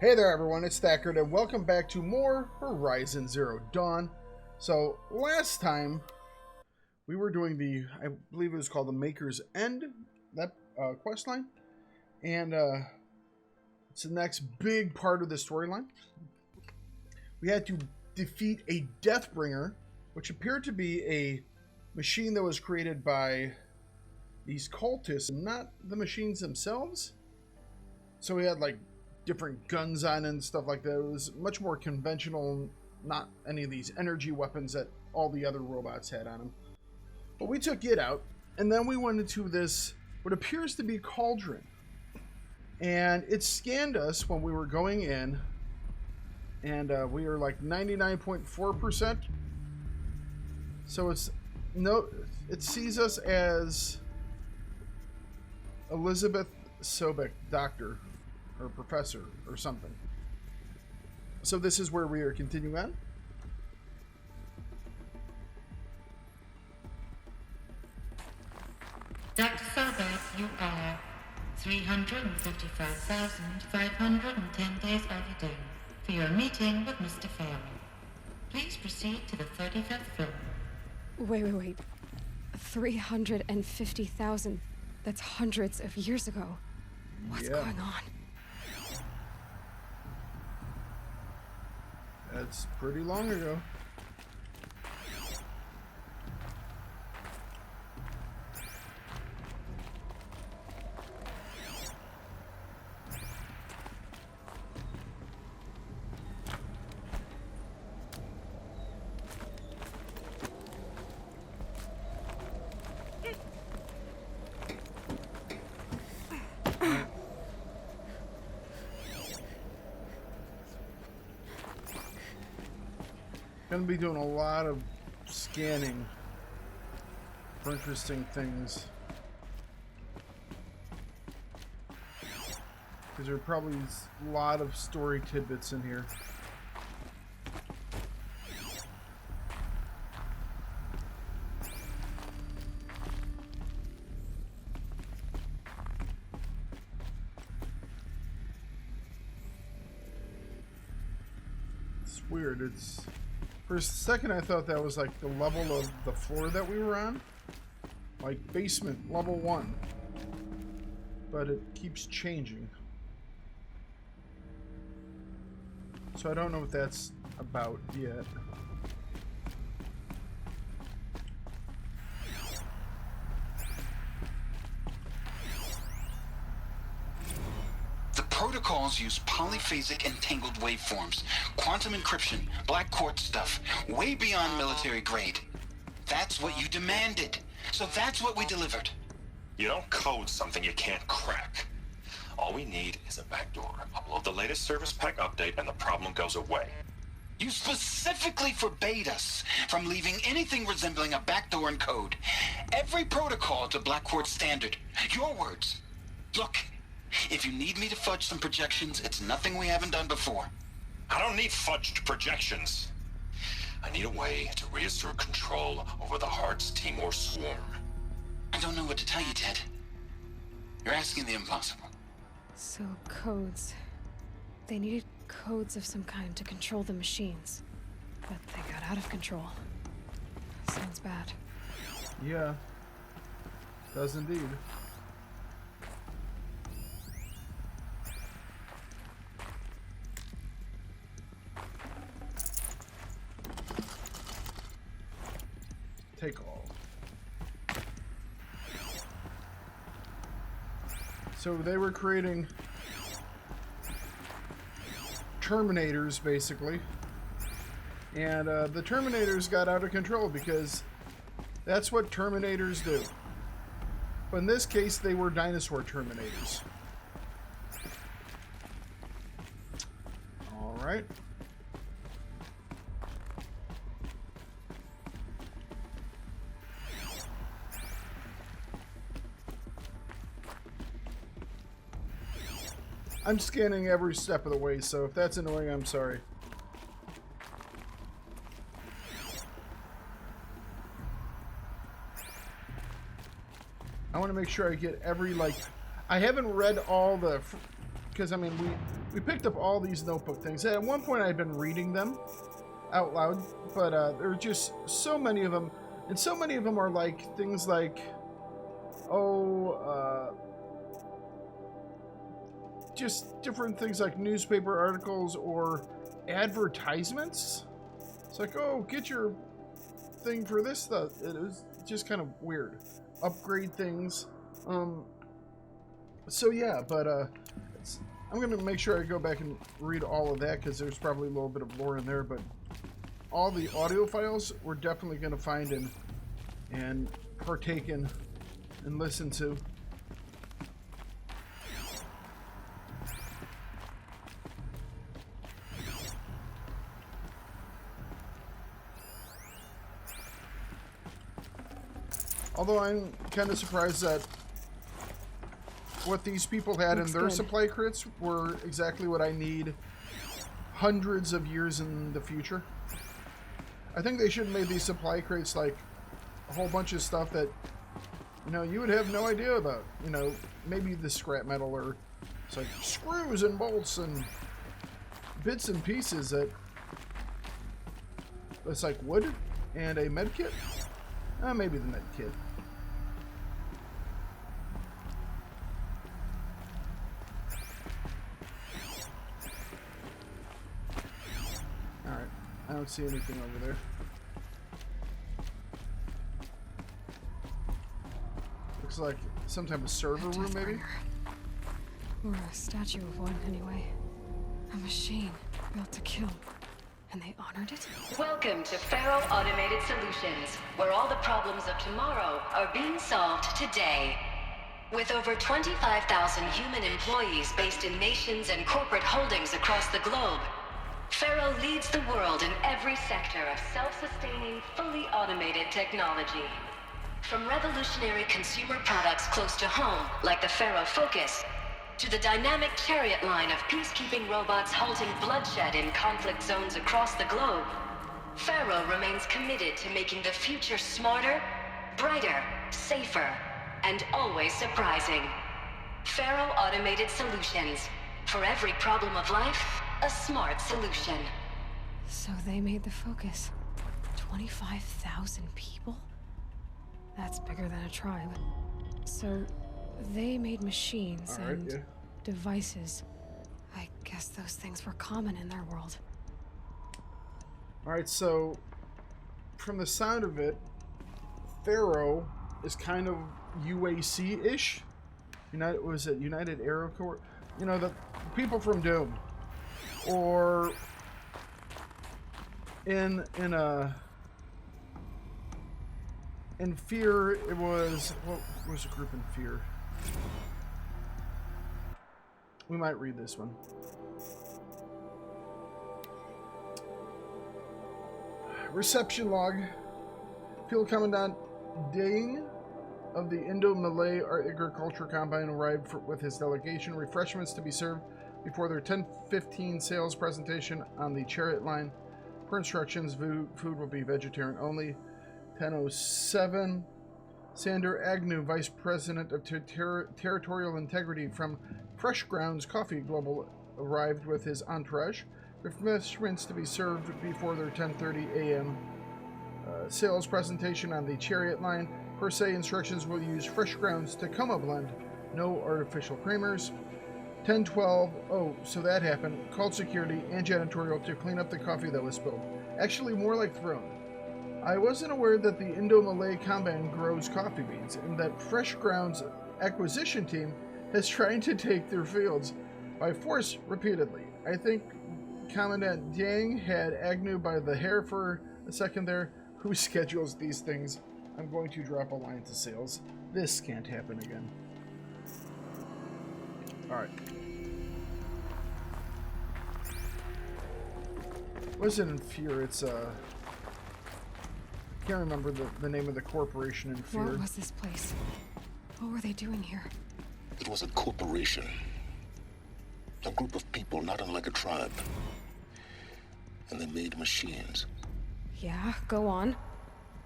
Hey there everyone, it's Thakard and welcome back to more Horizon Zero Dawn. So last time we were doing I believe it was called the Maker's End, that quest line. And it's the next big part of the storyline. We had to defeat a Deathbringer, which appeared to be a machine that was created by these cultists, not the machines themselves. So we had like different guns on and stuff like that. It was much more conventional, not any of these energy weapons that all the other robots had on them. But we took it out, and then we went into this, what appears to be a cauldron. And it scanned us when we were going in, and we were like 99.4%. So it sees us as Elizabeth Sobek, doctor, or professor, or something. So this is where we are continuing on. Dr. Sobek, you are 355,510 days overdue for your meeting with Mr. Farrell. Please proceed to the 35th floor. Wait. 350,000. That's hundreds of years ago. What's going on? That's pretty long ago. Gonna be doing a lot of scanning for interesting things, because there are probably a lot of story tidbits in here. It's weird. For a second, I thought that was like the level of the floor that we were on. Like basement, level 1. But it keeps changing. So I don't know what that's about yet. Protocols use polyphasic entangled waveforms, quantum encryption, black quartz stuff, way beyond military grade. That's what you demanded, so that's what we delivered. You don't code something you can't crack. All we need is a backdoor. Upload the latest service pack update and the problem goes away. You specifically forbade us from leaving anything resembling a backdoor in code. Every protocol to black quartz standard. Your words. Look. If you need me to fudge some projections, it's nothing we haven't done before. I don't need fudged projections. I need a way to reassert control over the Heart's Timor swarm. I don't know what to tell you, Ted. You're asking the impossible. So, codes. They needed codes of some kind to control the machines. But they got out of control. Sounds bad. Yeah. Does indeed. Take all. So they were creating Terminators, basically. And the Terminators got out of control because that's what Terminators do. But in this case, they were dinosaur Terminators. All right. I'm scanning every step of the way, so if that's annoying, I'm sorry. I want to make sure I get every, like, I haven't read all the, because I mean, we picked up all these notebook things. At one point, I'd been reading them out loud, but there are just so many of them, and so many of them are like things like, just different things like newspaper articles or advertisements. It's like, oh, get your thing for this stuff. It was just kind of weird. Upgrade things. So yeah, but I'm gonna make sure I go back and read all of that, because there's probably a little bit of lore in there, but all the audio files we're definitely gonna find and partake in and listen to. Although I'm kind of surprised that what these people had in their supply crates were exactly what I need hundreds of years in the future. I think they should have made these supply crates like a whole bunch of stuff that, you know, you would have no idea about. You know, maybe the scrap metal, or it's like screws and bolts and bits and pieces that it's like wood and a med kit. Maybe the med kit. Alright, I don't see anything over there. Looks like some type of server room, maybe? Or a statue of one, anyway. A machine built to kill. And they honored it? Welcome to Faro Automated Solutions, where all the problems of tomorrow are being solved today. With over 25,000 human employees based in nations and corporate holdings across the globe, Faro leads the world in every sector of self-sustaining, fully automated technology. From revolutionary consumer products close to home, like the Faro Focus, to the dynamic chariot line of peacekeeping robots halting bloodshed in conflict zones across the globe, Faro remains committed to making the future smarter, brighter, safer, and always surprising. Faro Automated Solutions. For every problem of life, a smart solution. So they made the Focus. 25,000 people? That's bigger than a tribe. So they made machines and devices. I guess those things were common in their world. Alright, so from the sound of it, Faro is kind of UAC-ish. United Aero Corps? You know, the people from Doom. Or in Fear, it was, what was the group in Fear? We might read this one. Reception log. Field Commandant Deng of the Indo-Malay Agriculture Combine arrived with his delegation. Refreshments to be served before their 10:15 sales presentation on the chariot line. Per instructions, food will be vegetarian only. 10:07. Sander Agnew, Vice President of Territorial Integrity from Fresh Grounds Coffee Global, arrived with his entourage. Refreshments to be served before their 10:30 a.m. Sales presentation on the chariot line. Per se, instructions will use Fresh Grounds Tacoma blend. No artificial creamers. 10:12. Oh, so that happened. Called security and janitorial to clean up the coffee that was spilled. Actually, more like thrown. I wasn't aware that the Indo-Malay Combine grows coffee beans, and that Fresh Grounds acquisition team has tried to take their fields by force repeatedly. I think Commandant Yang had Agnew by the hair for a second there. Who schedules these things? I'm going to drop a line to sales. This can't happen again. Alright. Was it in Fear? It's I can't remember the name of the corporation in Fear. What was this place? What were they doing here? It was a corporation. A group of people not unlike a tribe. And they made machines. Yeah, go on.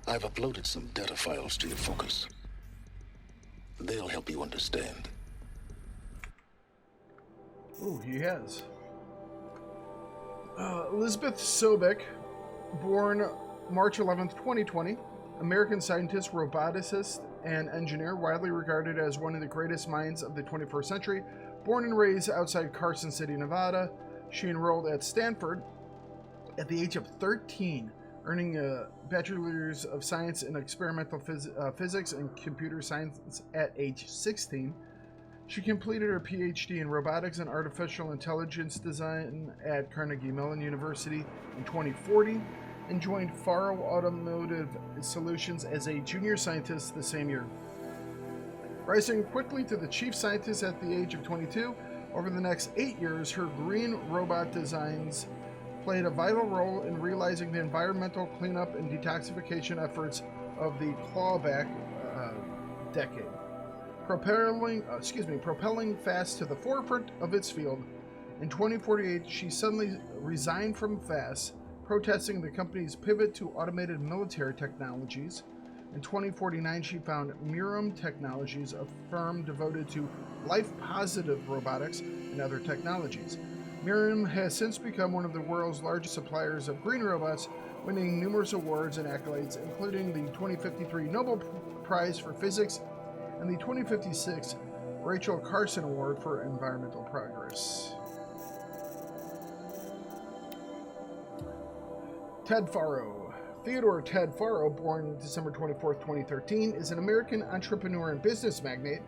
I've uploaded some data files to your Focus. They'll help you understand. Ooh, he has. Elizabeth Sobek, born March 11th, 2020, American scientist, roboticist, and engineer, widely regarded as one of the greatest minds of the 21st century. Born and raised outside Carson City, Nevada, she enrolled at Stanford at the age of 13, earning a Bachelor's of Science in Experimental Physics and Computer Science at age 16. She completed her PhD in Robotics and Artificial Intelligence Design at Carnegie Mellon University in 2040 and joined Faro Automotive Solutions as a junior scientist the same year. Rising quickly to the chief scientist at the age of 22, over the next 8 years, her green robot designs played a vital role in realizing the environmental cleanup and detoxification efforts of the clawback decade. Propelling fast to the forefront of its field. In 2048, she suddenly resigned from FAST, protesting the company's pivot to automated military technologies. In 2049, she found Mirum Technologies, a firm devoted to life-positive robotics and other technologies. Mirum has since become one of the world's largest suppliers of green robots, winning numerous awards and accolades, including the 2053 Nobel Prize for Physics and the 2056 Rachel Carson Award for Environmental Progress. Ted Faro. Theodore Ted Faro, born December 24, 2013, is an American entrepreneur and business magnate.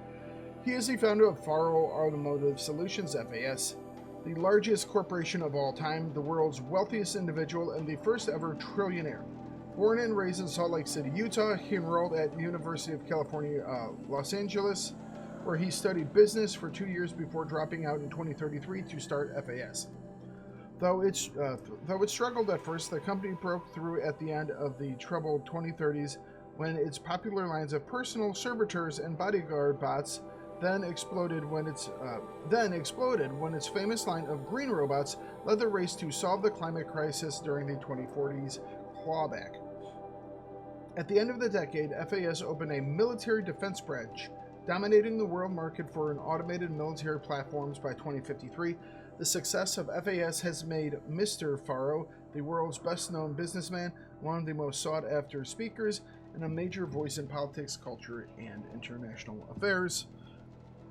He is the founder of Faro Automotive Solutions, FAS, the largest corporation of all time, the world's wealthiest individual, and the first ever trillionaire. Born and raised in Salt Lake City, Utah, he enrolled at the University of California, Los Angeles, where he studied business for 2 years before dropping out in 2033 to start FAS. Though it struggled at first, the company broke through at the end of the troubled 2030s when its popular lines of personal servitors and bodyguard bots then exploded when its famous line of green robots led the race to solve the climate crisis during the 2040s clawback. At the end of the decade, FAS opened a military defense branch, dominating the world market for automated military platforms by 2053. The success of FAS has made Mr. Faro the world's best-known businessman, one of the most sought-after speakers, and a major voice in politics, culture, and international affairs.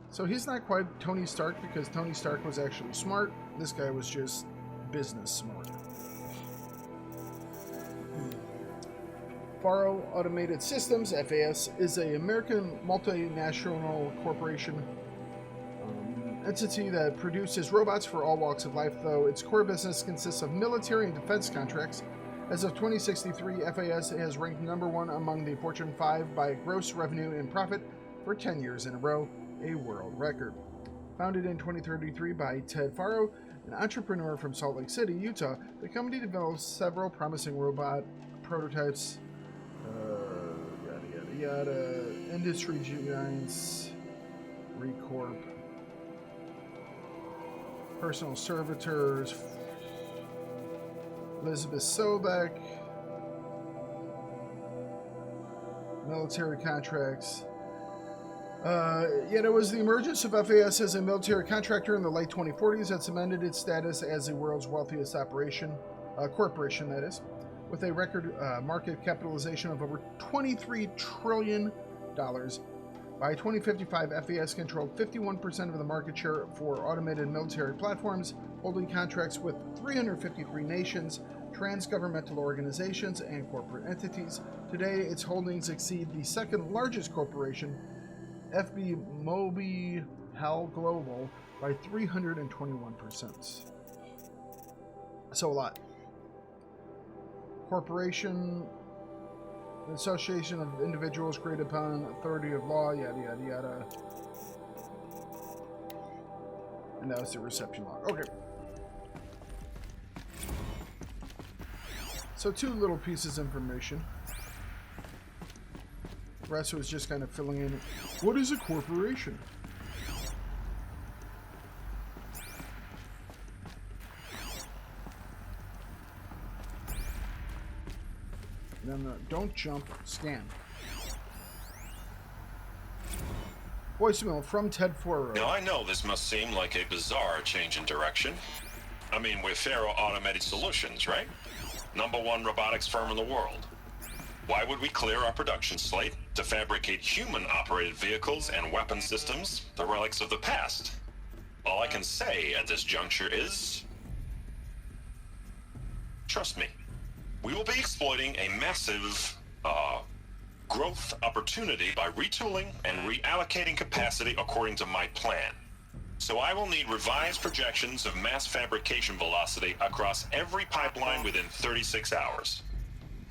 So he's not quite Tony Stark, because Tony Stark was actually smart. This guy was just business smart. Faro Automated Systems, FAS, is an American multinational corporation entity that produces robots for all walks of life, though its core business consists of military and defense contracts. As of 2063, FAS has ranked number 1 among the Fortune 5 by gross revenue and profit for 10 years in a row, a world record. Founded in 2033 by Ted Faro, an entrepreneur from Salt Lake City, Utah, the company develops several promising robot prototypes, industry giants, Recorp, personal servitors, Elizabeth Sobek, military contracts. Yet it was the emergence of FAS as a military contractor in the late 2040s that cemented its status as the world's wealthiest corporation, that is, with a record market capitalization of over $23 trillion. By 2055, FAS controlled 51% of the market share for automated military platforms, holding contracts with 353 nations, trans-governmental organizations, and corporate entities. Today, its holdings exceed the second largest corporation, FB Mobi Hal Global, by 321%. So a lot. Corporation, association of individuals created upon authority of law, yada yada yada. And that was the reception log. Okay. So 2 little pieces of information. The rest was just kind of filling in. What is a corporation? No, don't jump, scan. Voicemail from Ted Foro. Now, I know this must seem like a bizarre change in direction. I mean, we're Faro Automated Solutions, right? #1 robotics firm in the world. Why would we clear our production slate to fabricate human-operated vehicles and weapon systems, the relics of the past? All I can say at this juncture is... trust me, we will be exploiting a massive, growth opportunity by retooling and reallocating capacity according to my plan. So I will need revised projections of mass fabrication velocity across every pipeline within 36 hours.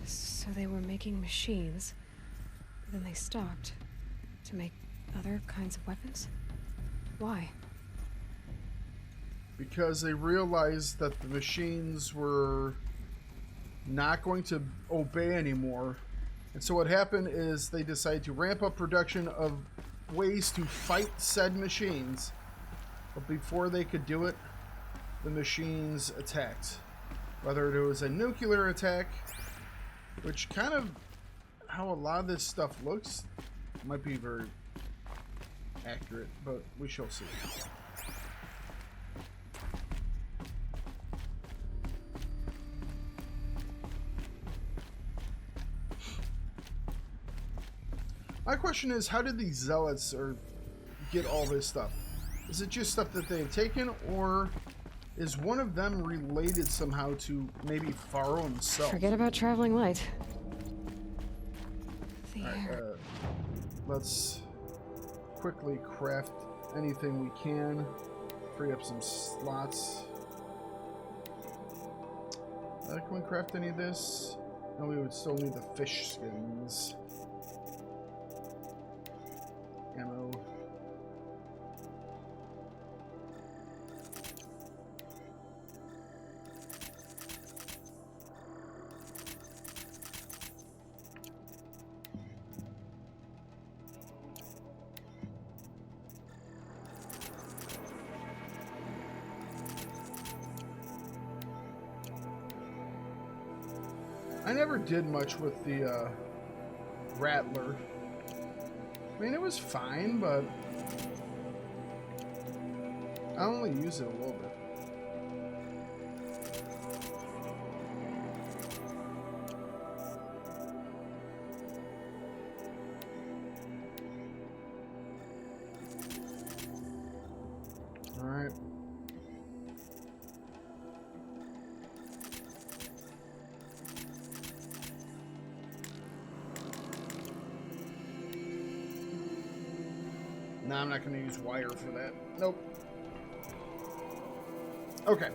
So they were making machines, then they stopped to make other kinds of weapons? Why? Because they realized that the machines were not going to obey anymore. And so what happened is they decided to ramp up production of ways to fight said machines. But before they could do it, the machines attacked. Whether it was a nuclear attack, which kind of how a lot of this stuff looks might be very accurate, but we shall see. My question is, how did these zealots get all this stuff? Is it just stuff that they've taken, or is one of them related somehow to maybe Faro himself? Forget about traveling light. Alright, let's quickly craft anything we can. Free up some slots. Can we craft any of this? No, we would still need the fish skins. Ammo. I never did much with the Rattler. I mean, it was fine, but I only use it a little bit. All right. Nah, I'm not going to use wire for that. Nope. Okay.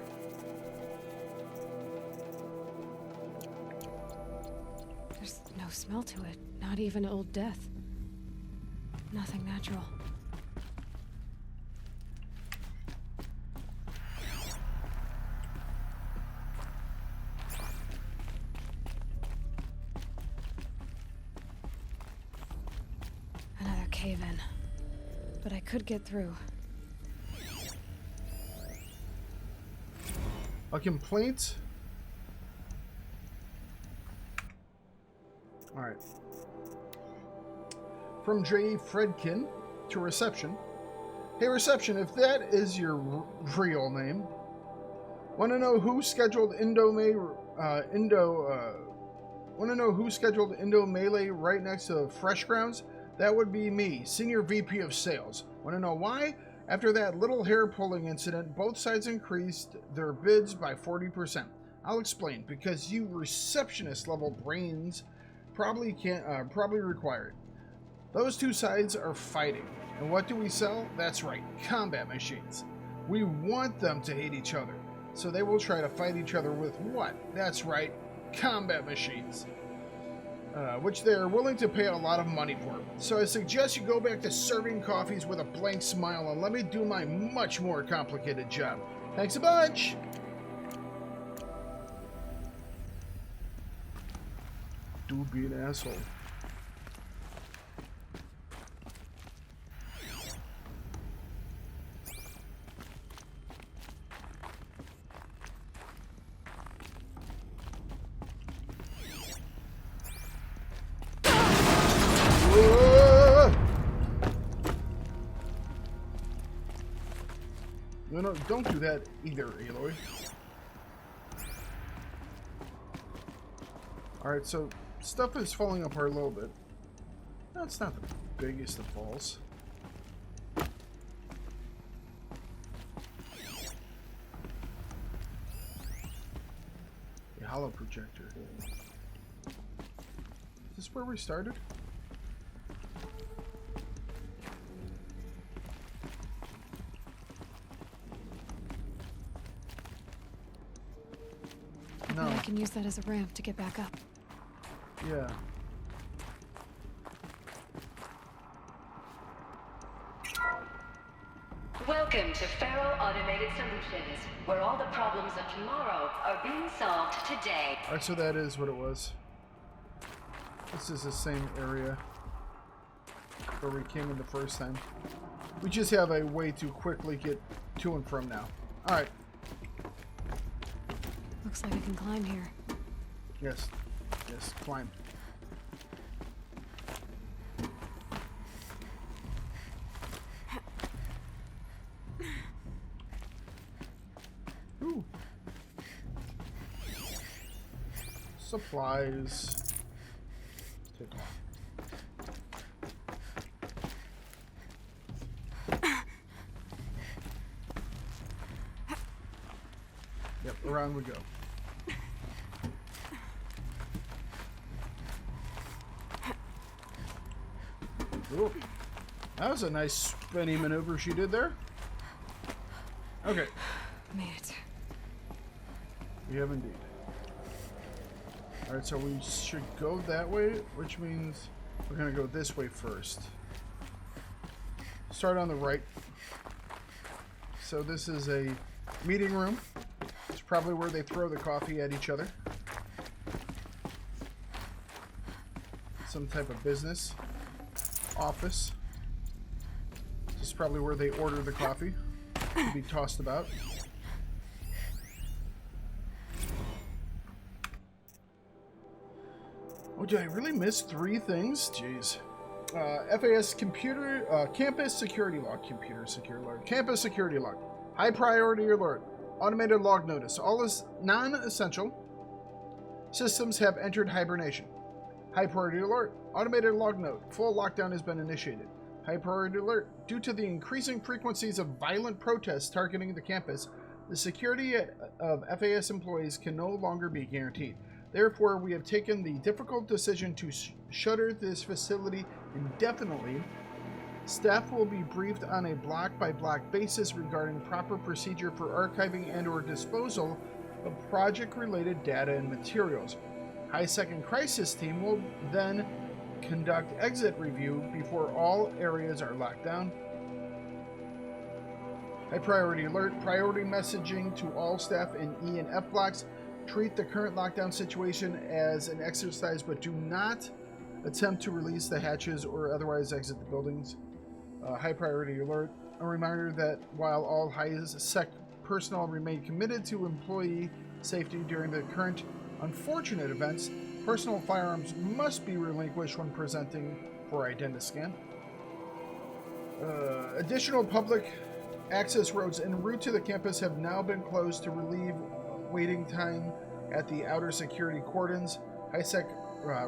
There's no smell to it. Not even Old Death. Nothing natural. Another cave-in. But I could get through. A complaint? Alright. From J. Fredkin to reception. Hey reception, if that is your real name, want to know who scheduled Indo Melee right next to Fresh Grounds? That would be me, Senior VP of Sales. Want to know why? After that little hair-pulling incident, both sides increased their bids by 40%. I'll explain. Because you receptionist-level brains probably require it. Those two sides are fighting. And what do we sell? That's right, combat machines. We want them to hate each other. So they will try to fight each other with what? That's right, combat machines. Which they're willing to pay a lot of money for. So I suggest you go back to serving coffees with a blank smile and let me do my much more complicated job. Thanks a bunch! Dude, be an asshole. No, don't do that either, Aloy. Alright, so stuff is falling apart a little bit. No, it's not the biggest of falls. A hollow projector. Is this where we started? No. I can use that as a ramp to get back up. Yeah. Welcome to Faro Automated Solutions, where all the problems of tomorrow are being solved today. Alright, so that is what it was. This is the same area where we came in the first time. We just have a way to quickly get to and from now. Alright. Looks like I can climb here. Yes. Yes, climb. Ooh. Supplies. Take off. Yep, around we go. Ooh. That was a nice spinny maneuver she did there. Okay. Made it. We have indeed. Alright, so we should go that way, which means we're going to go this way first. Start on the right. So this is a meeting room. It's probably where they throw the coffee at each other. Some type of business. Office. This is probably where they order the coffee to be tossed about. Oh, did I really miss 3 things? Jeez. FAS computer, campus security log, campus security log, high priority alert, automated log notice. All is non-essential systems have entered hibernation. High priority alert, automated log note, full lockdown has been initiated. High priority alert, due to the increasing frequencies of violent protests targeting the campus, the security of FAS employees can no longer be guaranteed. Therefore, we have taken the difficult decision to shutter this facility indefinitely. Staff will be briefed on a block-by-block basis regarding proper procedure for archiving and/or disposal of project-related data and materials. High-Second Crisis Team will then conduct exit review before all areas are locked down. High priority alert, priority messaging to all staff in E and F blocks. Treat the current lockdown situation as an exercise, but do not attempt to release the hatches or otherwise exit the buildings. High priority alert, a reminder that while all high-sec personnel remain committed to employee safety during the current unfortunate events, personal firearms must be relinquished when presenting for identiscan. Additional public access roads en route to the campus have now been closed to relieve waiting time at the outer security cordons. HiSec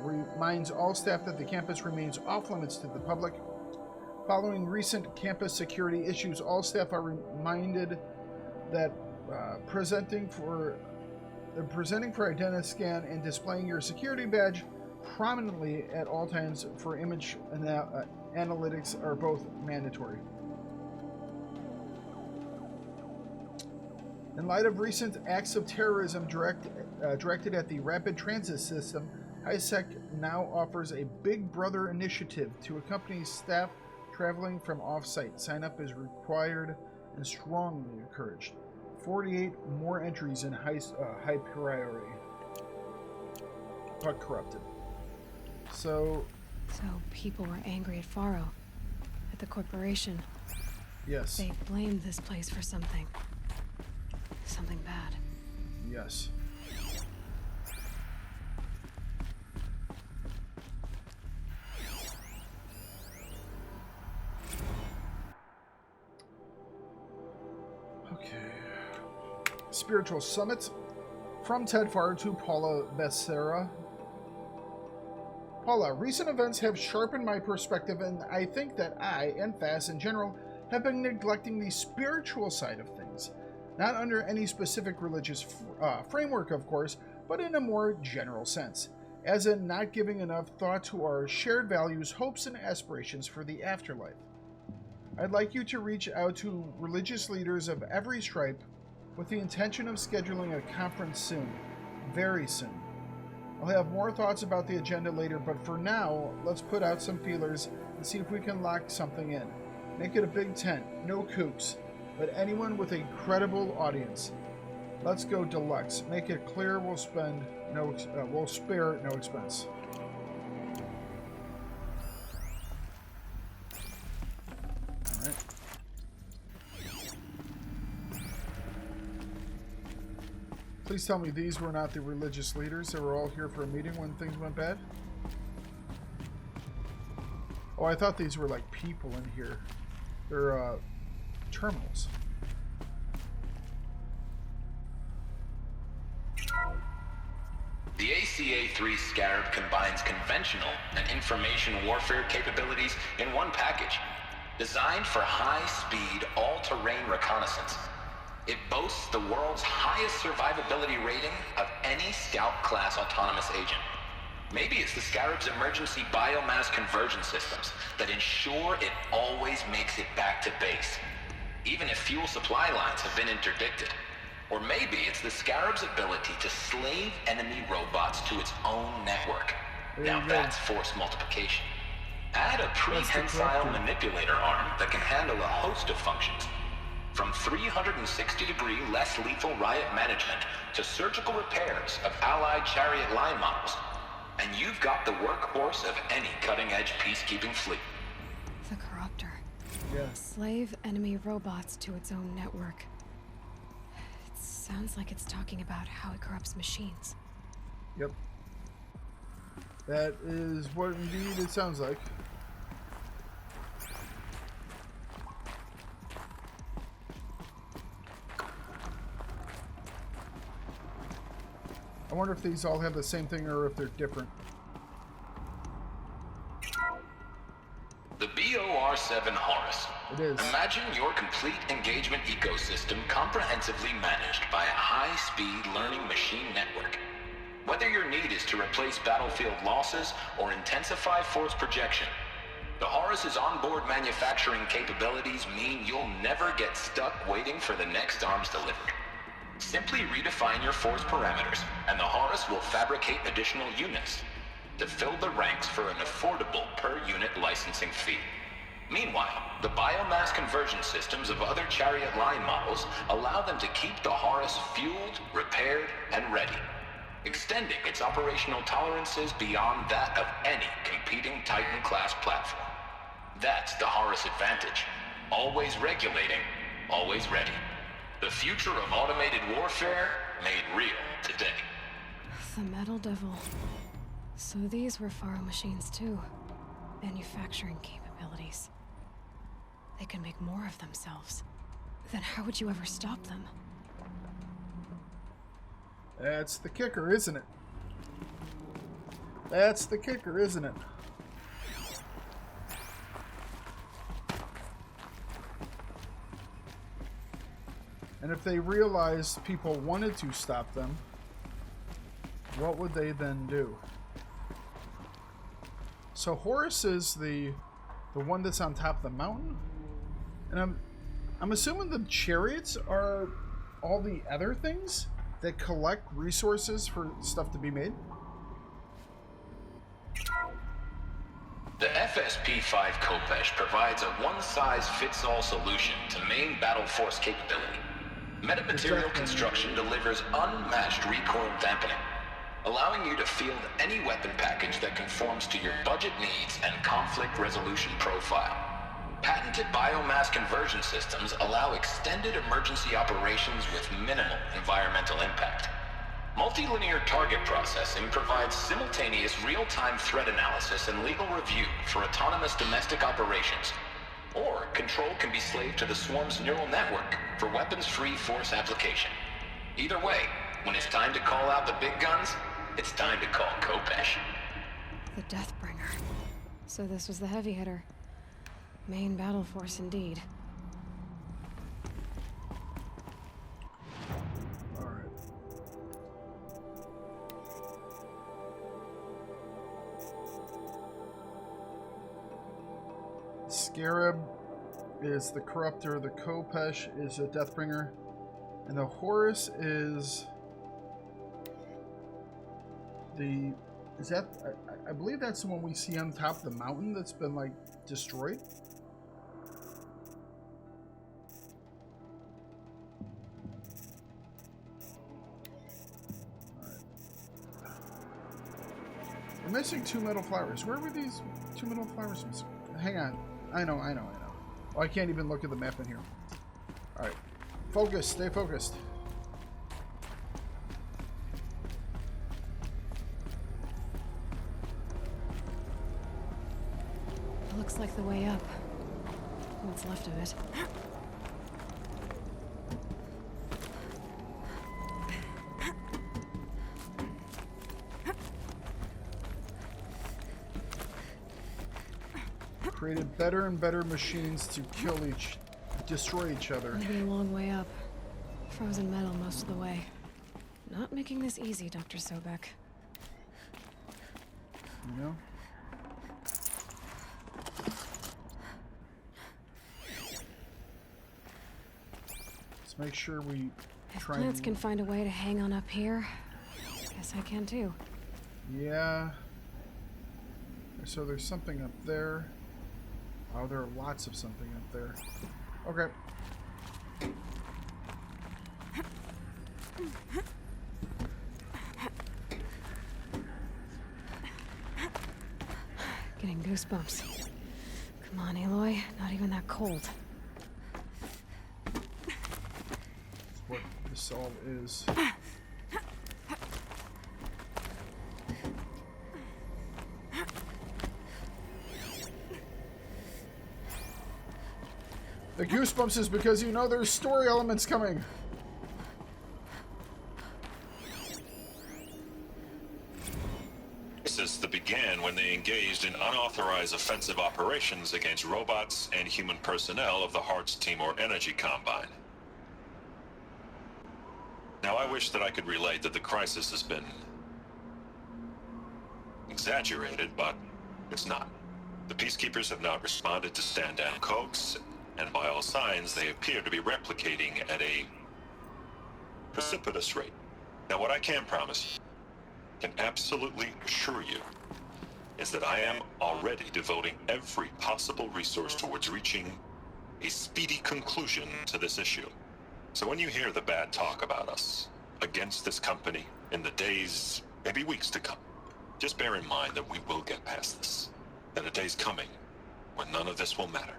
reminds all staff that the campus remains off limits to the public. Following recent campus security issues, all staff are reminded that presenting for identiscan and displaying your security badge prominently at all times for image analytics are both mandatory. In light of recent acts of terrorism directed at the rapid transit system, HiSec now offers a Big Brother initiative to accompany staff traveling from off-site. Sign up is required and strongly encouraged. 48 more entries in high priority, but corrupted. So people were angry at Faro, at the corporation. Yes. They blamed this place for something bad. Yes. Okay. Spiritual Summit. From Ted Farr to Paula Becerra. Paula, recent events have sharpened my perspective, and I think that I, and FAS in general, have been neglecting the spiritual side of things. Not under any specific religious framework, of course, but in a more general sense. As in not giving enough thought to our shared values, hopes, and aspirations for the afterlife. I'd like you to reach out to religious leaders of every stripe with the intention of scheduling a conference soon. Very soon. I'll have more thoughts about the agenda later, but for now, let's put out some feelers and see if we can lock something in. Make it a big tent, no kooks, but anyone with a credible audience. Let's go deluxe. Make it clear we'll spare no expense. All right. Please tell me these were not the religious leaders that were all here for a meeting when things went bad? Oh, I thought these were like people in here. They're terminals. The ACA-3 Scarab combines conventional and information warfare capabilities in one package, designed for high-speed, all-terrain reconnaissance. It boasts the world's highest survivability rating of any Scout-class autonomous agent. Maybe it's the Scarab's emergency biomass conversion systems that ensure it always makes it back to base, even if fuel supply lines have been interdicted. Or maybe it's the Scarab's ability to slave enemy robots to its own network. Now that's force multiplication. Add a prehensile manipulator arm that can handle a host of functions, from 360-degree less lethal riot management to surgical repairs of allied chariot line models. And you've got the workhorse of any cutting-edge peacekeeping fleet. The Corruptor. Yeah. Slave enemy robots to its own network. It sounds like it's talking about how it corrupts machines. Yep. That is what indeed it sounds like. I wonder if these all have the same thing or if they're different. The BOR-7 Horus. It is. Imagine your complete engagement ecosystem comprehensively managed by a high-speed learning machine network. Whether your need is to replace battlefield losses or intensify force projection, the Horus's onboard manufacturing capabilities mean you'll never get stuck waiting for the next arms delivery. Simply redefine your force parameters, and the Horus will fabricate additional units to fill the ranks for an affordable per-unit licensing fee. Meanwhile, the biomass conversion systems of other chariot line models allow them to keep the Horus fueled, repaired, and ready, extending its operational tolerances beyond that of any competing Titan-class platform. That's the Horus advantage. Always regulating, always ready. The future of automated warfare made real today. The Metal Devil. So these were Faro machines too. Manufacturing capabilities. They can make more of themselves. Then how would you ever stop them? That's the kicker, isn't it? That's the kicker, isn't it? And if they realized people wanted to stop them, what would they then do? So Horus is the one that's on top of the mountain, and I'm assuming the chariots are all the other things that collect resources for stuff to be made. The FSP-5 Kopesh provides a one-size-fits-all solution to main battle force capability. Metamaterial construction delivers unmatched recoil dampening, allowing you to field any weapon package that conforms to your budget needs and conflict resolution profile. Patented biomass conversion systems allow extended emergency operations with minimal environmental impact. Multilinear target processing provides simultaneous real-time threat analysis and legal review for autonomous domestic operations, or control can be slaved to the swarm's neural network for weapons-free force application. Either way, when it's time to call out the big guns, it's time to call Kopesh. The Deathbringer. So this was the heavy hitter. Main battle force indeed. Alright. Scarab is the Corruptor, the Kopesh is a Deathbringer, and the Horus is the... Is that... I believe that's the one we see on top of the mountain that's been, like, destroyed. Alright. We're missing 2 metal flowers. Where were these 2 metal flowers missing? Hang on. I know. Oh, I can't even look at the map in here. Alright. Focus. Stay focused. Looks like the way up. What's left of it. Created better and better machines to destroy each other. It'll be a long way up. Frozen metal most of the way. Not making this easy, Dr. Sobek. You know? Let's make sure we If try plants can find a way to hang on up here, guess I can too. Yeah. So there's something up there. Oh, there are lots of something up there. Okay. Getting goosebumps. Come on, Aloy. Not even that cold. That's what this all is. The goosebumps is because you know there's story elements coming. This began when they engaged in unauthorized offensive operations against robots and human personnel of the Hearts Timor Energy Combine. Now, I wish that I could relate that the crisis has been exaggerated, but it's not. The Peacekeepers have not responded to stand-down codes, and by all signs, they appear to be replicating at a precipitous rate. Now, what I can promise, can absolutely assure you, is that I am already devoting every possible resource towards reaching a speedy conclusion to this issue. So when you hear the bad talk about us against this company in the days, maybe weeks to come, just bear in mind that we will get past this. That a day's coming when none of this will matter.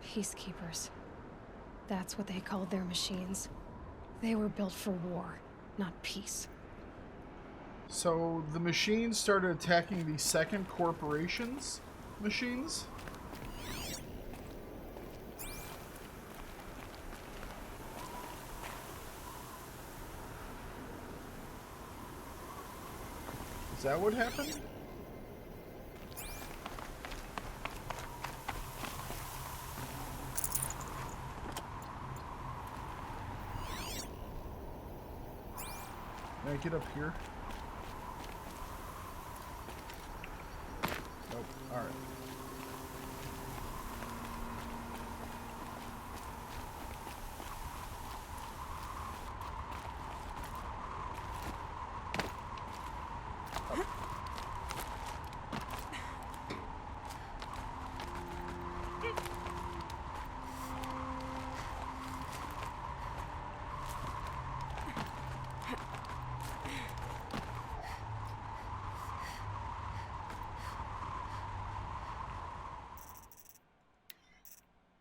Peacekeepers. That's what they called their machines. They were built for war, not peace. So the machines started attacking the second corporation's machines? Is that what happened? Can I get up here? Nope. Alright.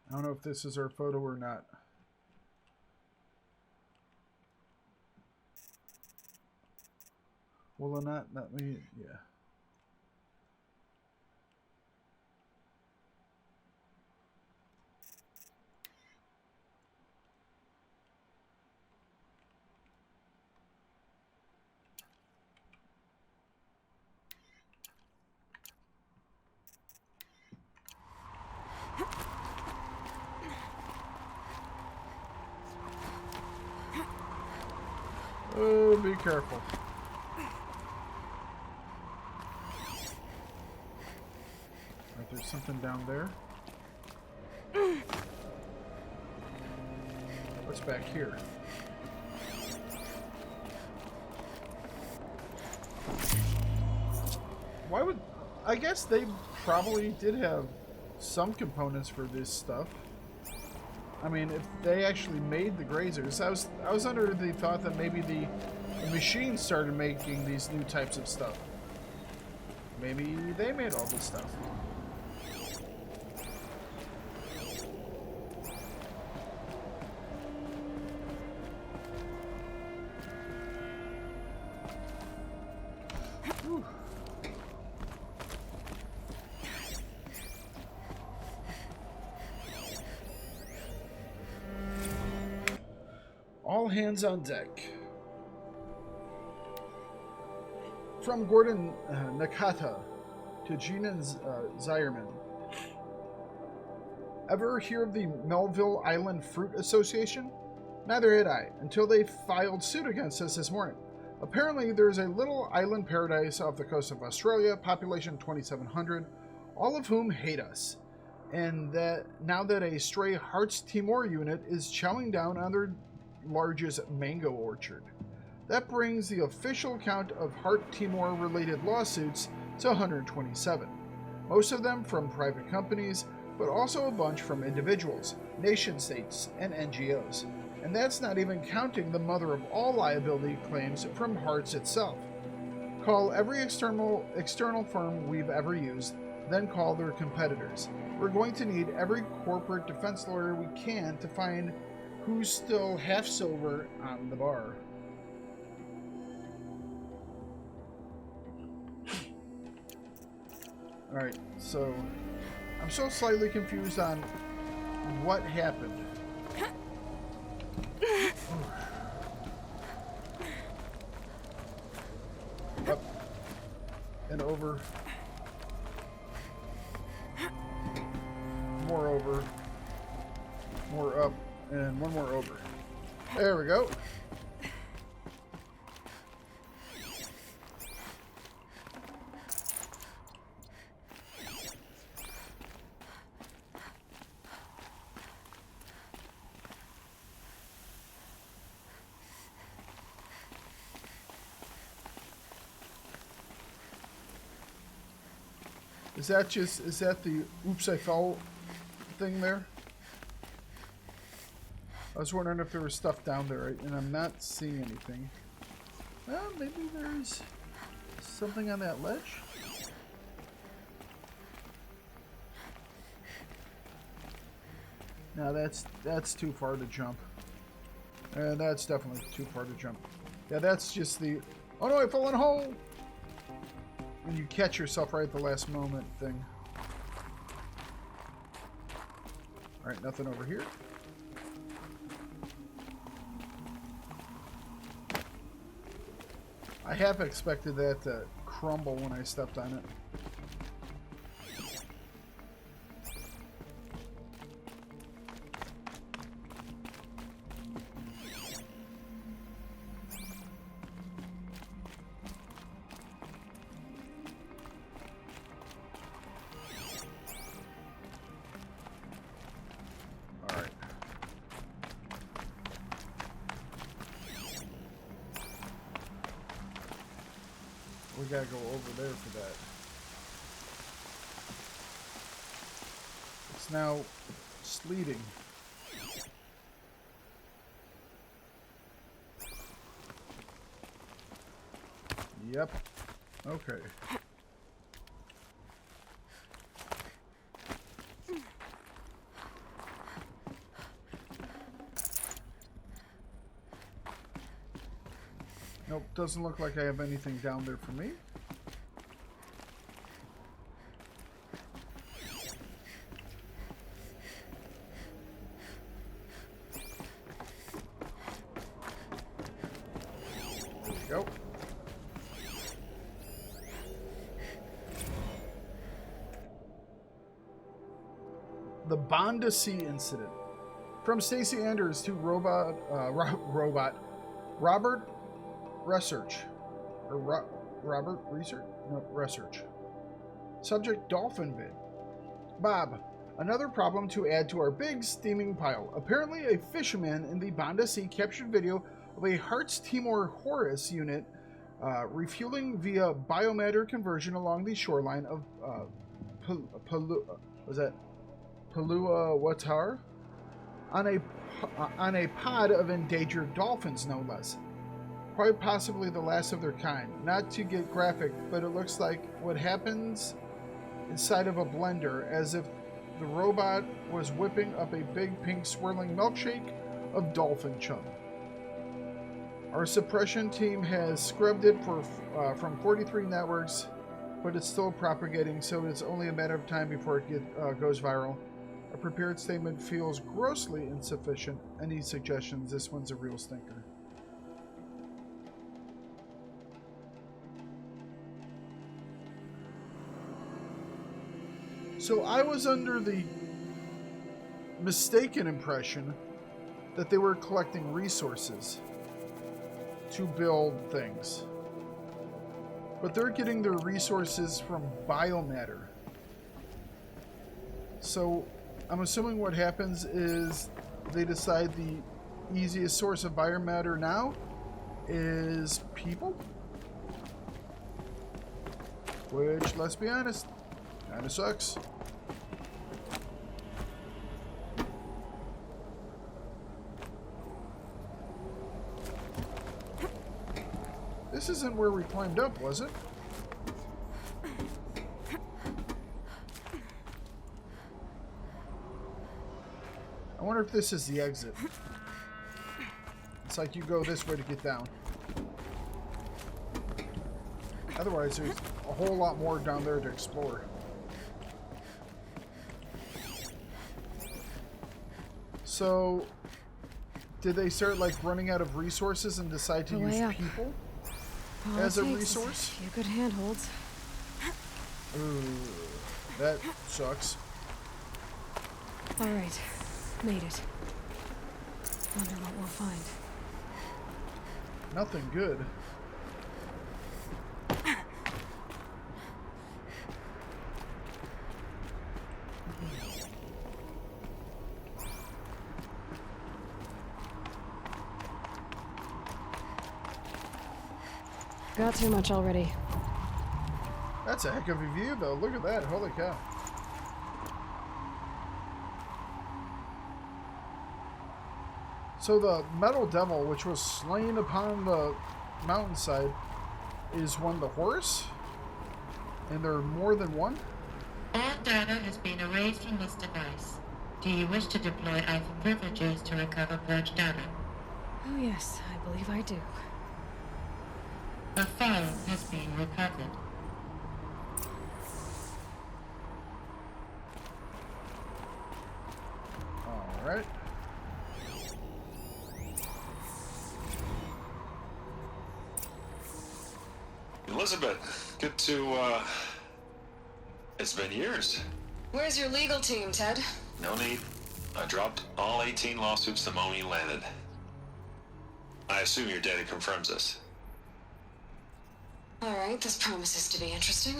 I don't know if this is our photo or not. Will it not let me? Yeah. be careful. Alright, there's something down there. What's back here? Why would... I guess they probably did have some components for this stuff. I mean, if they actually made the grazers, I was under the thought that maybe the machines started making these new types of stuff. Maybe they made all this stuff. Whew. All hands on deck. From Gordon Nakata to Jinan Zierman. Ever hear of the Melville Island Fruit Association? Neither had I, until they filed suit against us this morning. Apparently, there's a little island paradise off the coast of Australia, population 2,700, all of whom hate us. And that now that a stray Hearts Timor unit is chowing down on their largest mango orchard. That brings the official count of Heart Timor related lawsuits to 127. Most of them from private companies, but also a bunch from individuals, nation states, and NGOs. And that's not even counting the mother of all liability claims from Hearts itself. Call every external firm we've ever used, then call their competitors. We're going to need every corporate defense lawyer we can to find who's still half sober on the bar. Alright, so I'm so slightly confused on what happened. Up and over. More over. More up. And one more over. There we go. Is that the oops I fell thing there? I was wondering if there was stuff down there, and I'm not seeing anything. Well, maybe there's something on that ledge? No, that's too far to jump. And that's definitely too far to jump. Yeah, that's just the... Oh no, I fell in a hole! When you catch yourself right at the last moment thing. Alright, nothing over here. I half expected that to crumble when I stepped on it. We gotta go over there for that. It's now sleeting. Yep. Okay. Nope, doesn't look like I have anything down there for me. There we go. The Bondasee incident. From Stacey Anders to Robert Research. Or Robert Research? No, Research. Subject Dolphin Vid. Bob. Another problem to add to our big steaming pile. Apparently a fisherman in the Banda Sea captured video of a Hearts Timor Horus unit refueling via biomatter conversion along the shoreline of Palua Watar on a pod of endangered dolphins, no less. Quite possibly the last of their kind. Not to get graphic, but it looks like what happens inside of a blender, as if the robot was whipping up a big pink swirling milkshake of dolphin chum. Our suppression team has scrubbed it from 43 networks, but it's still propagating, so it's only a matter of time before it goes viral. A prepared statement feels grossly insufficient. Any suggestions? This one's a real stinker. So I was under the mistaken impression that they were collecting resources to build things. But they're getting their resources from biomatter. So I'm assuming what happens is they decide the easiest source of biomatter now is people? Which, let's be honest, kinda sucks. This isn't where we climbed up, was it? I wonder if this is the exit. It's like you go this way to get down. Otherwise, there's a whole lot more down there to explore. So, did they start like running out of resources and decide to use people as a resource? A few good handholds. Ooh, that sucks. All right, made it. Wonder what we'll find. Nothing good. Got too much already. That's a heck of a view, though. Look at that. Holy cow. So the metal devil, which was slain upon the mountainside, is one the Horus? And there are more than one? All data has been erased from this device. Do you wish to deploy alpha privileges to recover purged data? Oh yes, I believe I do. A file has been recovered. Alright. Elizabeth, good to, it's been years. Where's your legal team, Ted? No need. I dropped all 18 lawsuits the moment you landed. I assume your data confirms this. All right, this promises to be interesting.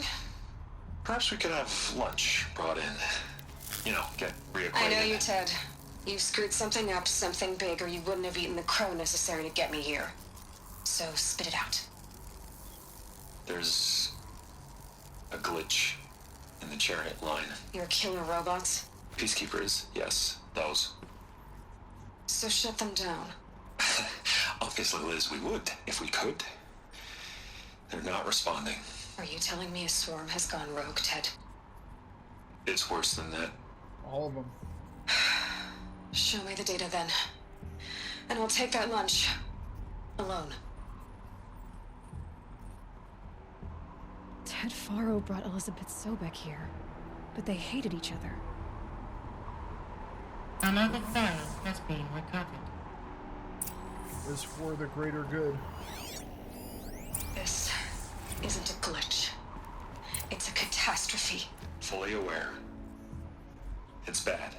Perhaps we could have lunch brought in. You know, get reacquainted. I know you, Ted. You screwed something up, something big, or you wouldn't have eaten the crow necessary to get me here. So spit it out. There's a glitch in the chariot line. Your killer robots? Peacekeepers, yes, those. So shut them down. Obviously, Liz, we would, if we could. They're not responding. Are you telling me a swarm has gone rogue, Ted? It's worse than that. All of them. Show me the data then. And I'll take that lunch. Alone. Ted Faro brought Elizabeth Sobek here, but they hated each other. Another file has been recovered. Is for the greater good. This isn't a glitch. It's a catastrophe. Fully aware. It's bad.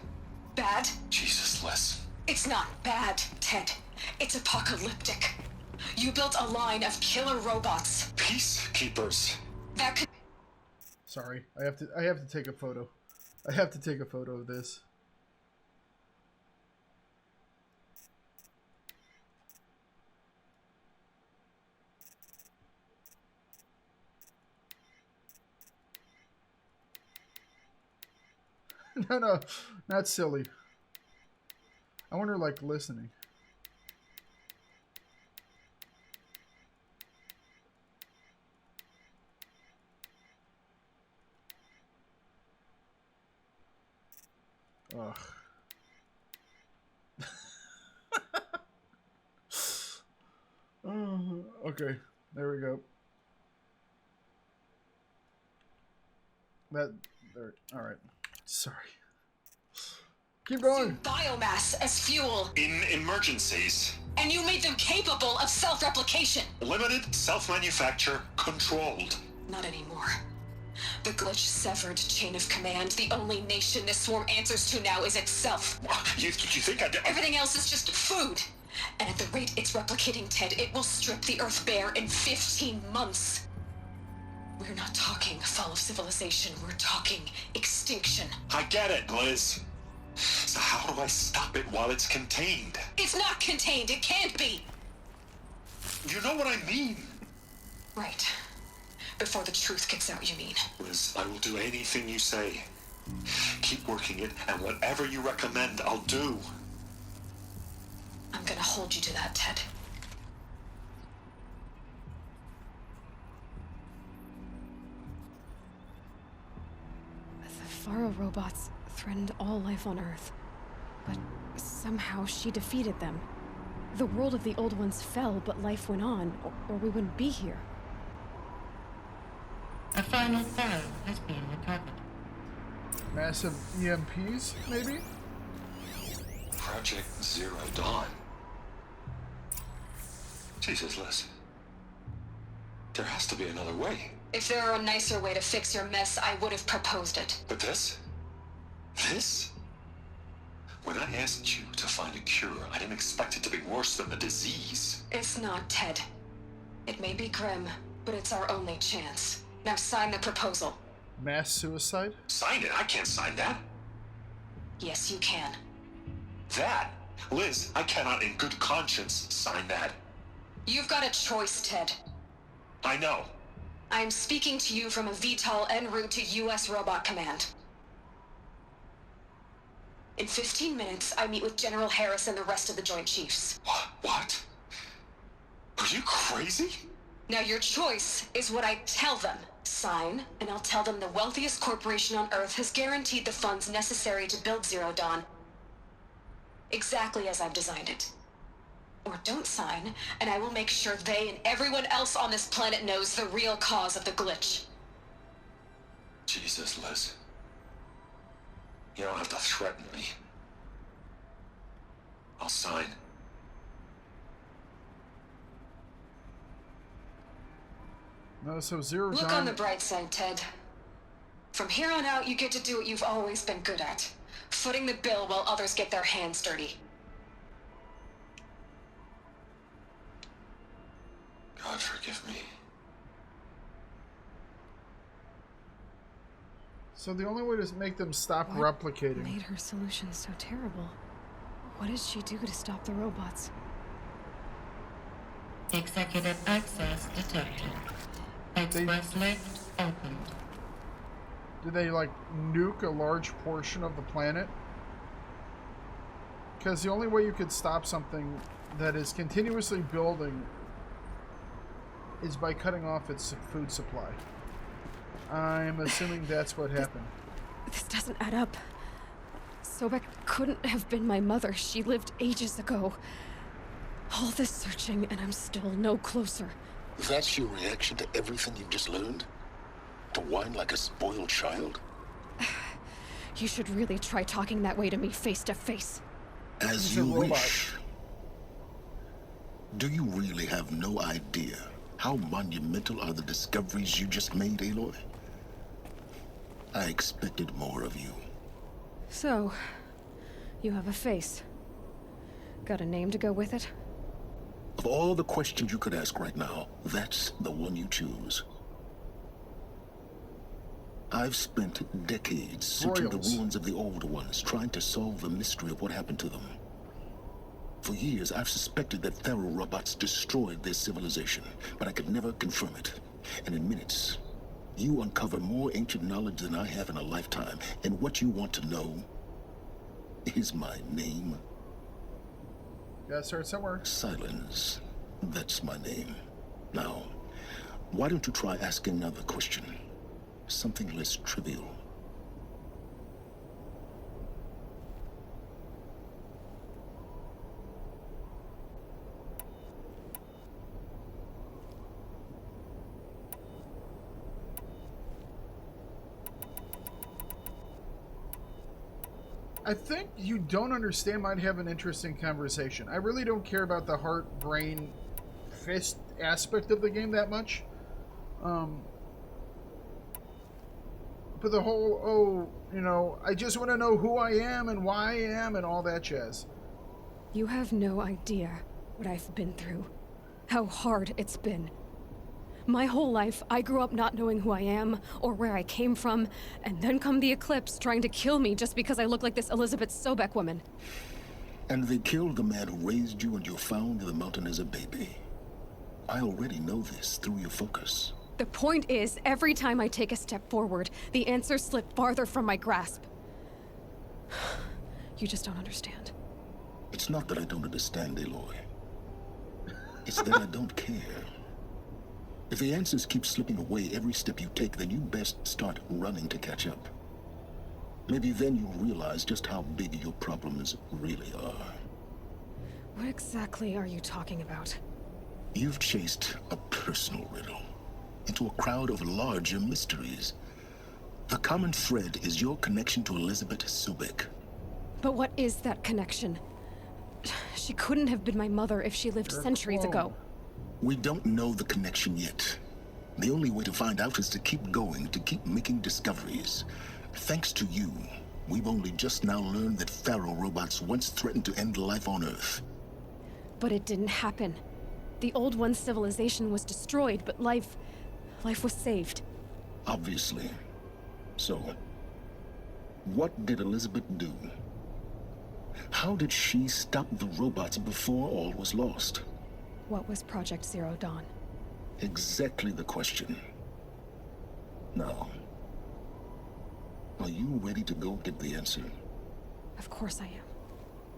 Bad? Jesus, Liz. It's not bad, Ted. It's apocalyptic. You built a line of killer robots. Peacekeepers. That could... Sorry, I have to take a photo. I have to take a photo of this. No, not silly. I wonder, like, listening. Ugh. Okay, there we go. There. All right. Sorry. Keep going. Biomass as fuel. In emergencies. And you made them capable of self-replication. Limited, self-manufacture, controlled. Not anymore. The glitch severed chain of command. The only nation this swarm answers to now is itself. You think I did? Everything else is just food. And at the rate it's replicating, Ted, it will strip the Earth bare in 15 months. We're not talking fall of civilization. We're talking extinction. I get it, Liz. So how do I stop it while it's contained? It's not contained. It can't be. You know what I mean. Right. Before the truth gets out, you mean? Liz, I will do anything you say. Keep working it, and whatever you recommend, I'll do. I'm gonna hold you to that, Ted. The Faro robots threatened all life on Earth, but somehow she defeated them. The world of the old ones fell, but life went on, or we wouldn't be here. A final Pharaoh has been recovered. Massive EMPs, maybe? Project Zero Dawn. Jesus, Liz. There has to be another way. If there were a nicer way to fix your mess, I would have proposed it. But this? This? When I asked you to find a cure, I didn't expect it to be worse than the disease. It's not, Ted. It may be grim, but it's our only chance. Now sign the proposal. Mass suicide? Sign it? I can't sign that. Yes, you can. That? Liz, I cannot in good conscience sign that. You've got a choice, Ted. I know. I'm speaking to you from a VTOL en route to U.S. Robot Command. In 15 minutes, I meet with General Harris and the rest of the Joint Chiefs. What? Are you crazy? Now your choice is what I tell them. Sign, and I'll tell them the wealthiest corporation on Earth has guaranteed the funds necessary to build Zero Dawn. Exactly as I've designed it. Or don't sign, and I will make sure they and everyone else on this planet knows the real cause of the glitch. Jesus, Liz. You don't have to threaten me. I'll sign. No, so Zero Dawn... Look on the bright side, Ted. From here on out, you get to do what you've always been good at. Footing the bill while others get their hands dirty. God forgive me. So the only way to make them stop replicating... What made her solution so terrible? What did she do to stop the robots? Executive access detected. Express lift opened. Did they, like, nuke a large portion of the planet? Because the only way you could stop something that is continuously building is by cutting off its food supply. I'm assuming that's what happened. This doesn't add up. Sobek couldn't have been my mother. She lived ages ago. All this searching, and I'm still no closer. That's your reaction to everything you've just learned? To whine like a spoiled child? You should really try talking that way to me face to face. As you wish. Do you really have no idea how monumental are the discoveries you just made, Aloy? I expected more of you. So, you have a face. Got a name to go with it? Of all the questions you could ask right now, that's the one you choose. I've spent decades searching the ruins of the old ones, trying to solve the mystery of what happened to them. For years, I've suspected that Thero robots destroyed their civilization, but I could never confirm it. And in minutes, you uncover more ancient knowledge than I have in a lifetime. And what you want to know is my name. Gotta start somewhere. Silence. That's my name. Now, why don't you try asking another question? Something less trivial. I think you don't understand might have an interesting conversation. I really don't care about the heart, brain, fist aspect of the game that much. But the whole, I just want to know who I am and why I am and all that jazz. You have no idea what I've been through. How hard it's been. My whole life, I grew up not knowing who I am or where I came from, and then come the Eclipse trying to kill me just because I look like this Elizabeth Sobek woman. And they killed the man who raised you and you found in the mountain as a baby. I already know this through your focus. The point is, every time I take a step forward, the answers slip farther from my grasp. You just don't understand. It's not that I don't understand, Aloy. It's that I don't care. If the answers keep slipping away every step you take, then you best start running to catch up. Maybe then you'll realize just how big your problems really are. What exactly are you talking about? You've chased a personal riddle into a crowd of larger mysteries. The common thread is your connection to Elizabeth Sobek. But what is that connection? She couldn't have been my mother if she lived centuries ago. We don't know the connection yet. The only way to find out is to keep going, to keep making discoveries. Thanks to you, we've only just now learned that Thero robots once threatened to end life on Earth. But it didn't happen. The old one's civilization was destroyed, but life was saved. Obviously. So, what did Elizabeth do? How did she stop the robots before all was lost? What was Project Zero Dawn? Exactly the question. Now, are you ready to go get the answer? Of course I am.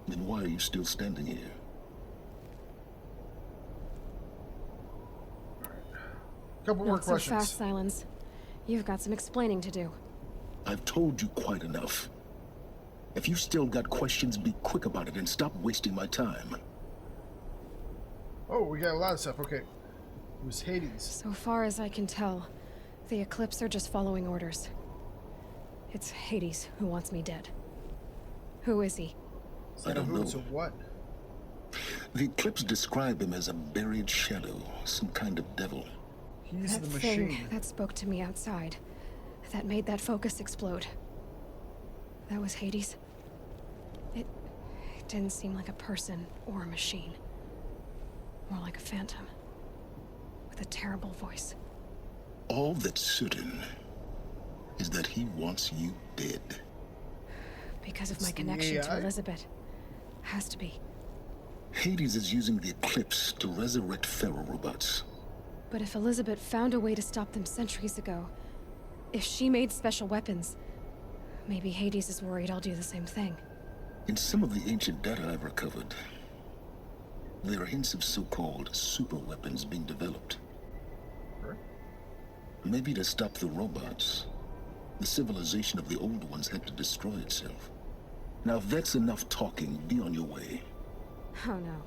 Then why are you still standing here? Couple more questions. Not so fast, Silence. You've got some explaining to do. I've told you quite enough. If you still got questions, be quick about it and stop wasting my time. Oh, we got a lot of stuff. Okay. It was Hades. So far as I can tell, the Eclipse are just following orders. It's Hades who wants me dead. Who is he? I don't know. So what? The Eclipse describe him as a buried shadow, some kind of devil. He's That the machine. thing that spoke to me outside, that made that focus explode. That was Hades. It didn't seem like a person or a machine. More like a phantom. With a terrible voice. All that's certain is that he wants you dead. Because of my connection to Elizabeth. Has to be. Hades is using the Eclipse to resurrect Thero robots. But if Elizabeth found a way to stop them centuries ago, if she made special weapons, maybe Hades is worried I'll do the same thing. In some of the ancient data I've recovered, there are hints of so-called super weapons being developed. Maybe to stop the robots, the civilization of the old ones had to destroy itself. Now if that's enough talking, be on your way. Oh no.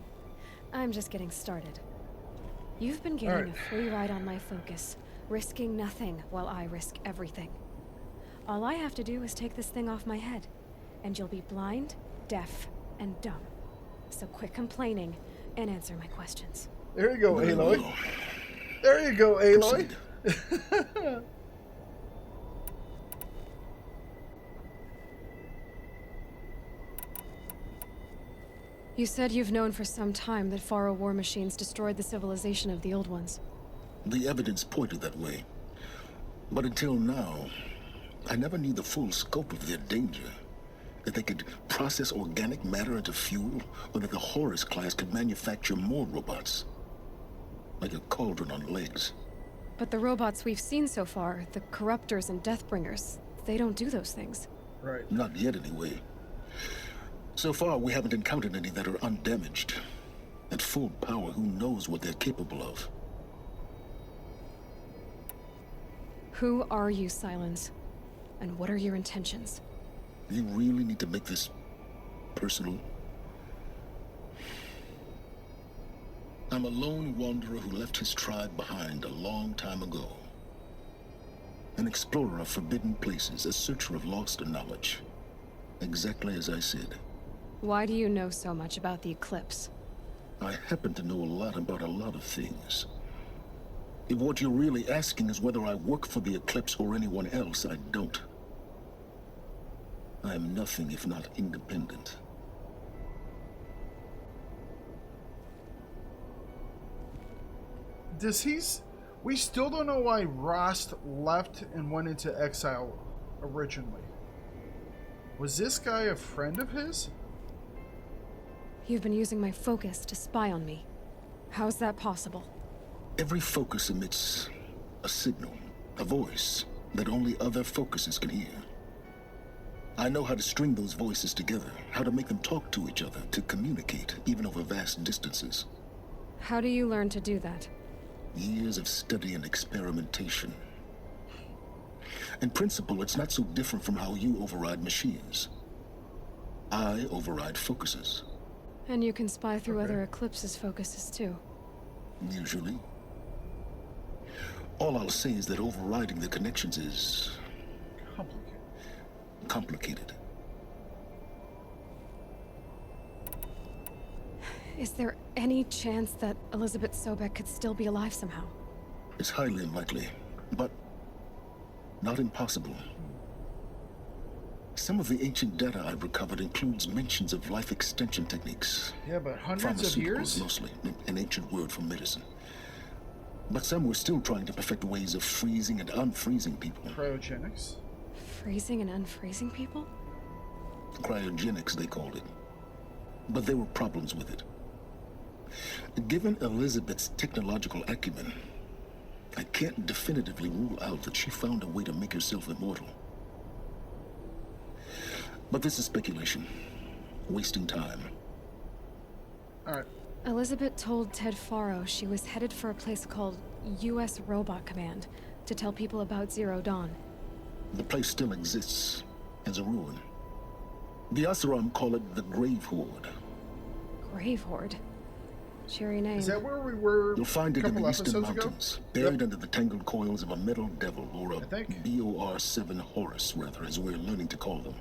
I'm just getting started. You've been getting a free ride on my focus, risking nothing while I risk everything. All I have to do is take this thing off my head, and you'll be blind, deaf, and dumb. So quit complaining and answer my questions. There you go, Aloy. There you go, Aloy. You said you've known for some time that Faro war machines destroyed the civilization of the old ones. The evidence pointed that way. But until now, I never knew the full scope of their danger. That they could process organic matter into fuel, or that the Horus class could manufacture more robots. Like a cauldron on legs. But the robots we've seen so far, the Corruptors and Deathbringers, they don't do those things. Right. Not yet, anyway. So far, we haven't encountered any that are undamaged. At full power, who knows what they're capable of? Who are you, Silence? And what are your intentions? You really need to make this personal? I'm a lone wanderer who left his tribe behind a long time ago. An explorer of forbidden places, a searcher of lost knowledge. Exactly as I said. Why do you know so much about the Eclipse? I happen to know a lot about a lot of things. If what you're really asking is whether I work for the Eclipse or anyone else, I don't. I am nothing if not independent. We still don't know why Rost left and went into exile originally. Was this guy a friend of his? You've been using my focus to spy on me. How's that possible? Every focus emits a signal, a voice, that only other focuses can hear. I know how to string those voices together, how to make them talk to each other, to communicate, even over vast distances. How do you learn to do that? Years of study and experimentation. In principle, it's not so different from how you override machines. I override focuses. And you can spy through other Eclipse's focuses too. Usually. All I'll say is that overriding the connections is... complicated. Is there any chance that Elizabeth Sobek could still be alive somehow? It's highly unlikely, but not impossible. Some of the ancient data I've recovered includes mentions of life extension techniques. Yeah, but hundreds of years? Mostly, an ancient word for medicine. But some were still trying to perfect ways of freezing and unfreezing people. Cryogenics? Freezing and unfreezing people? Cryogenics, they called it. But there were problems with it. Given Elizabeth's technological acumen, I can't definitively rule out that she found a way to make herself immortal. But this is speculation. Wasting time. Alright. Elizabeth told Ted Faro she was headed for a place called U.S. Robot Command to tell people about Zero Dawn. The place still exists as a ruin. The Asuram call it the Grave Horde. Grave Horde? Cheery name. Is that where we were? You'll find it in the eastern ago? mountains, buried under the tangled coils of a metal devil, or a think. BOR-7 Horus, rather, as we're learning to call them.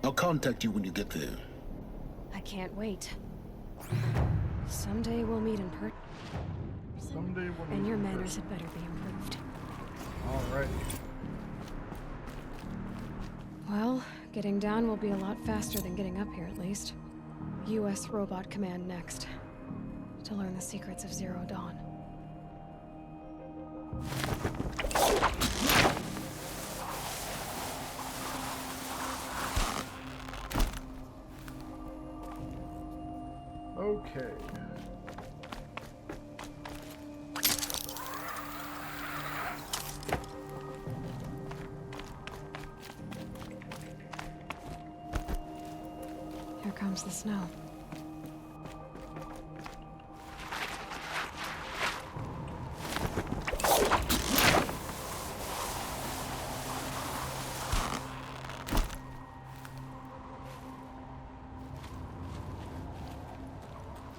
I'll contact you when you get there. I can't wait. Someday we'll meet in person. Someday we'll meet And your in manners person. had better be improved. Alright. Well, getting down will be a lot faster than getting up here, at least. U.S. Robot Command next. To learn the secrets of Zero Dawn. Okay. Here comes the snow.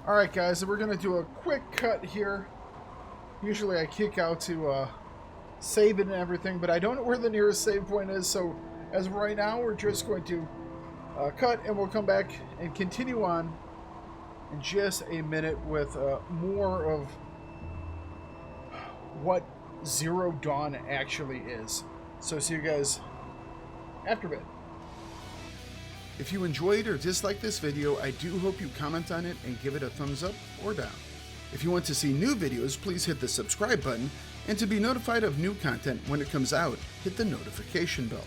Alright guys, so we're going to do a quick cut here. Usually I kick out to save it and everything, but I don't know where the nearest save point is, so as of right now we're just going to cut and we'll come back and continue on in just a minute with more of what Zero Dawn actually is. So see you guys after a bit. If you enjoyed or disliked this video, I do hope you comment on it and give it a thumbs up or down. If you want to see new videos, please hit the subscribe button, and to be notified of new content when it comes out, hit the notification bell.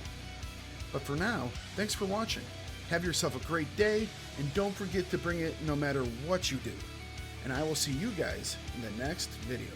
But for now, thanks for watching. Have yourself a great day, and don't forget to bring it no matter what you do. And I will see you guys in the next video.